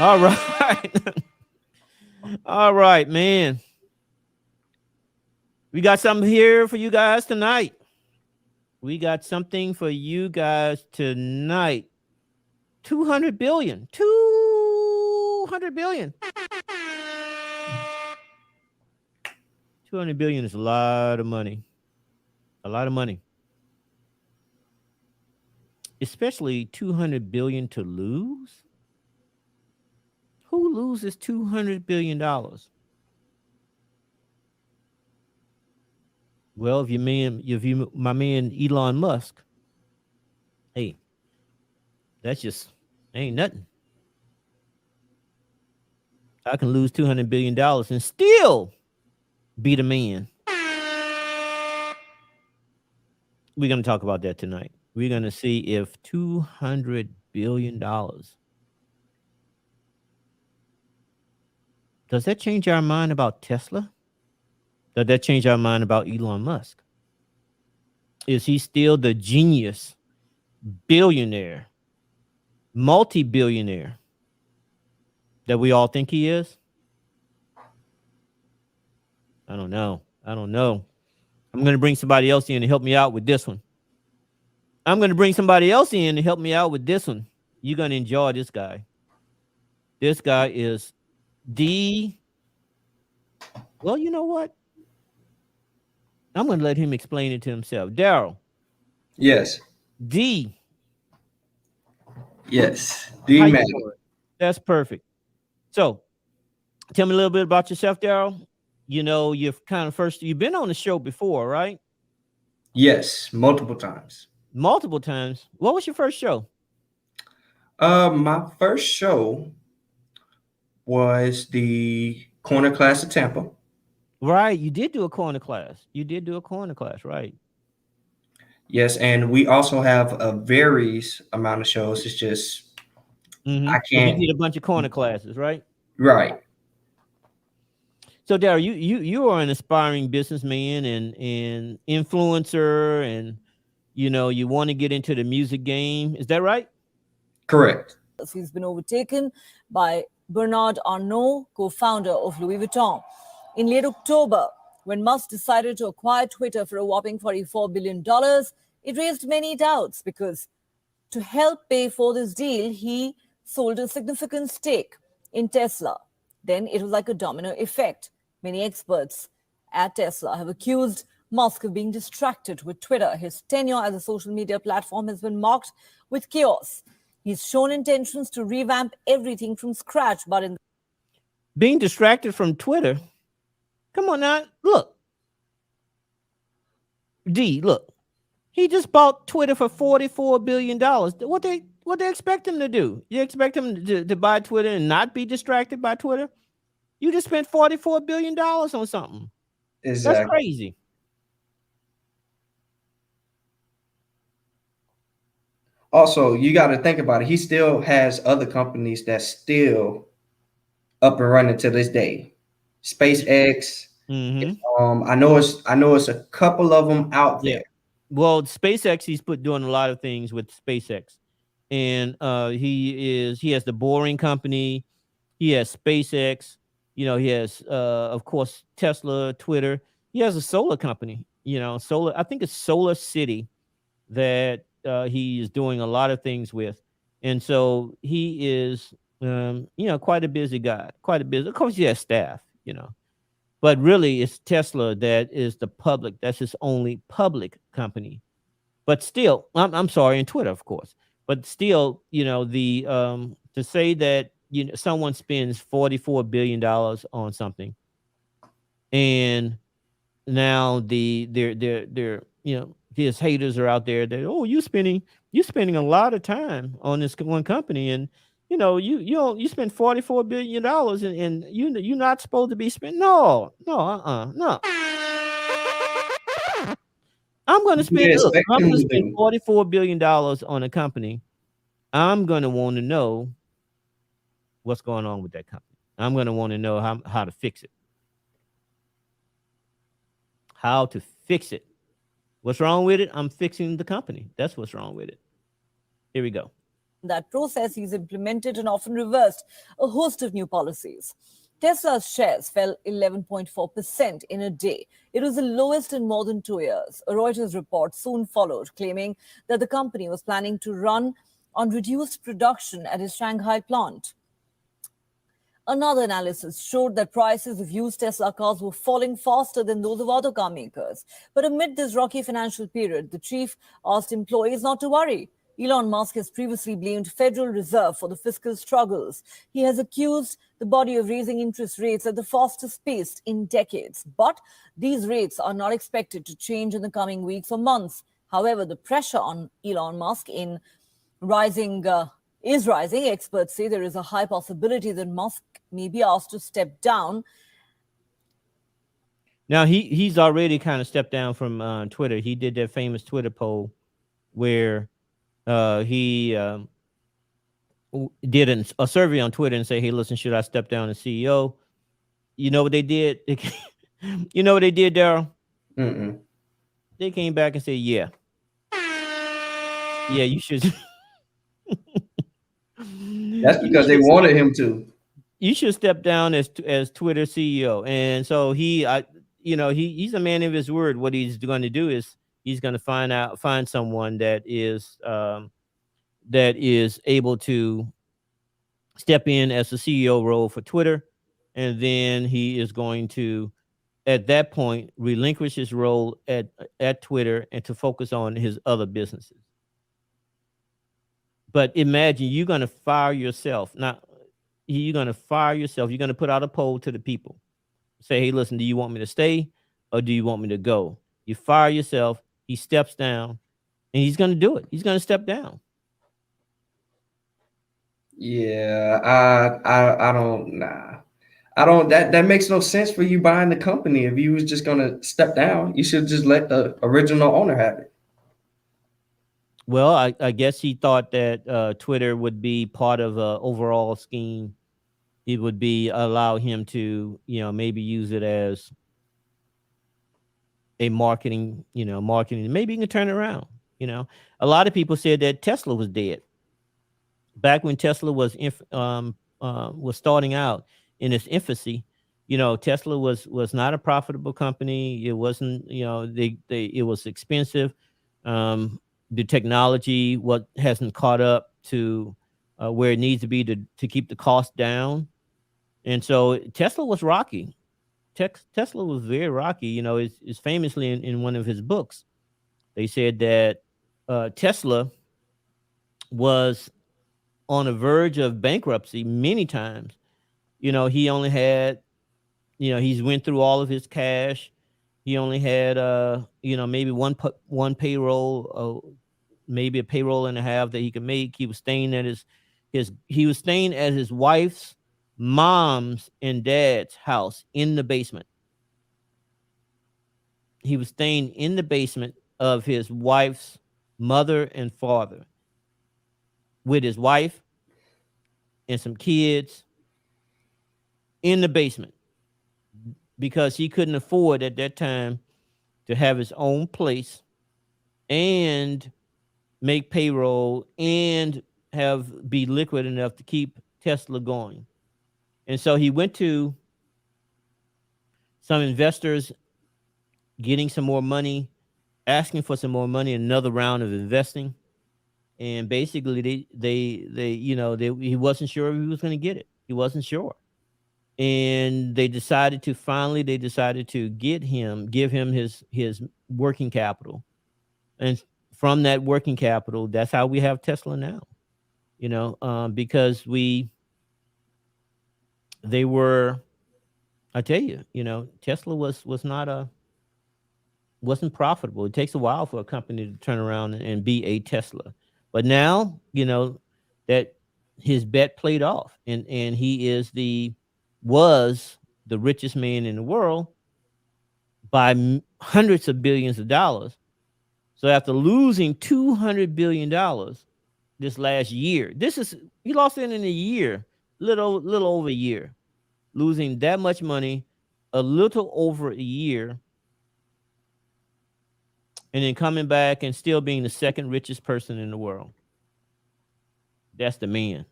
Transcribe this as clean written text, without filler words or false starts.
All right. All right, man. We got something here for you guys tonight. We got something for you guys tonight. 200 billion. 200 billion. 200 billion is a lot of money. A lot of money. Especially 200 billion to lose. Who loses 200 billion dollars? Well, if you my man Elon Musk, hey, that's just ain't nothing. I can lose $200 billion and still be the man. We're gonna talk about that tonight. We're gonna see if $200 billion, does that change our mind about Tesla? Does that change our mind about Elon Musk? Is he still the genius, billionaire, multi-billionaire that we all think he is? I don't know. I don't know. I'm going to bring somebody else in to help me out with this one. I'm going to bring somebody else in to help me out with this one. You're going to enjoy this guy. This guy is well, you know what? I'm going to let him explain it to himself. Daryl. Yes. D. Yes. D How you man. doing? That's perfect. So, tell me a little bit about yourself, Daryl. You know, you've been on the show before, right? Yes, multiple times. Multiple times. What was your first show? My first show was the corner class of Tampa. Right. You did do a corner class. You did do a corner class, right? Yes, and we also have a varies amount of shows. It's just Mm-hmm. I But you can't. did a bunch of corner classes, right? Right. So, Daryl, you are an aspiring businessman and influencer, and you want to get into the music game. Is that right? Correct. He's been overtaken by Bernard Arnault, co-founder of Louis Vuitton. In late October, when Musk decided to acquire Twitter for a whopping $44 billion, it raised many doubts because to help pay for this deal, he sold a significant stake in Tesla. Then it was like a domino effect. Many experts at Tesla have accused Musk of being distracted with Twitter. His tenure as a social media platform has been marked with chaos. He's shown intentions to revamp everything from scratch, but in Being distracted from Twitter. Come on now. Look. D, look. He just bought Twitter for $44 billion. What they expect him to do? You expect him to buy Twitter and not be distracted by Twitter? You just spent $44 billion on something. That's Exactly. crazy. Also, you got to think about it. He still has other companies that's still up and running to this day. SpaceX. Mm-hmm. I know it's a couple of them out Yeah. there. Well, SpaceX, he's doing a lot of things with SpaceX. And he has the Boring Company, he has SpaceX, he has of course Tesla, Twitter. He has a solar company, solar, I think it's Solar City, that he is doing a lot of things with. And so he is quite a busy guy, quite a busy. Of course he has staff, but really it's Tesla that is the public, that's his only public company. But still, I'm sorry, and Twitter, of course. But still, the to say that someone spends $44 billion on something, and now they're his haters are out there that, oh, you spending a lot of time on this one company, and you spend $44 billion, and you're not supposed to be spending. No. I'm going to You spend, can look, expect I'm him going to to spend do. $44 billion on a company. I'm going to want to know what's going on with that company. I'm going to want to know how to fix it. How to fix it. What's wrong with it? I'm fixing the company. That's what's wrong with it. Here we go. In that process, he's implemented and often reversed a host of new policies. Tesla's shares fell 11.4% in a day. It was the lowest in more than 2 years. A Reuters report soon followed, claiming that the company was planning to run on reduced production at its Shanghai plant. Another analysis showed that prices of used Tesla cars were falling faster than those of other car makers. But amid this rocky financial period, the chief asked employees not to worry. Elon Musk has previously blamed Federal Reserve for the fiscal struggles. He has accused the body of raising interest rates at the fastest pace in decades. But these rates are not expected to change in the coming weeks or months. However, the pressure on Elon Musk in rising is rising. Experts say there is a high possibility that Musk may be asked to step down. Now he's already kind of stepped down from Twitter. He did that famous Twitter poll where he did a survey on Twitter and say, "Hey, listen, should I step down as CEO?" You know what they did? You know what they did, Daryl? Mm-mm. They came back and said, "Yeah, yeah, you should." That's you because they should wanted him to. you should step down as Twitter CEO. And so he's a man of his word. What he's going to do is he's going to find someone that is able to step in as the CEO role for Twitter, and then he is going to at that point relinquish his role at Twitter and to focus on his other businesses. But imagine you're going to fire yourself. Now, you're going to fire yourself. You're going to put out a poll to the people. Say, hey, listen, do you want me to stay or do you want me to go? You fire yourself. He steps down and he's going to do it. He's going to step down. Yeah, I don't nah. I don't that makes no sense for you buying the company. If you was just gonna step down, you should just let the original owner have it. Well, I guess he thought that Twitter would be part of an overall scheme. It would be allow him to, maybe use it as a marketing. Maybe he can turn it around. A lot of people said that Tesla was dead back when Tesla was starting out in its infancy. Tesla was not a profitable company. It wasn't. It was expensive. The technology hasn't caught up to where it needs to be to keep the cost down. And so Tesla was rocky. Tesla was very rocky. It's famously in one of his books, they said that Tesla was on the verge of bankruptcy many times. He only had, he's went through all of his cash. He only had, maybe one payroll, maybe a payroll and a half that he could make. He was staying at his wife's mom's and dad's house in the basement. He was staying in the basement of his wife's mother and father with his wife and some kids in the basement because he couldn't afford at that time to have his own place and make payroll and be liquid enough to keep Tesla going. And so he went to some investors getting some more money, asking for some more money, another round of investing. And basically he wasn't sure if he was going to get it. He wasn't sure. And they decided to give him his working capital. And from that working capital, that's how we have Tesla now, because they were, I tell you, Tesla wasn't profitable. It takes a while for a company to turn around and be a Tesla. But now, that his bet played off and he was the richest man in the world by hundreds of billions of dollars. So after losing $200 billion this last year, he lost it in a year, little over a year, losing that much money, a little over a year, and then coming back and still being the second richest person in the world. That's the man.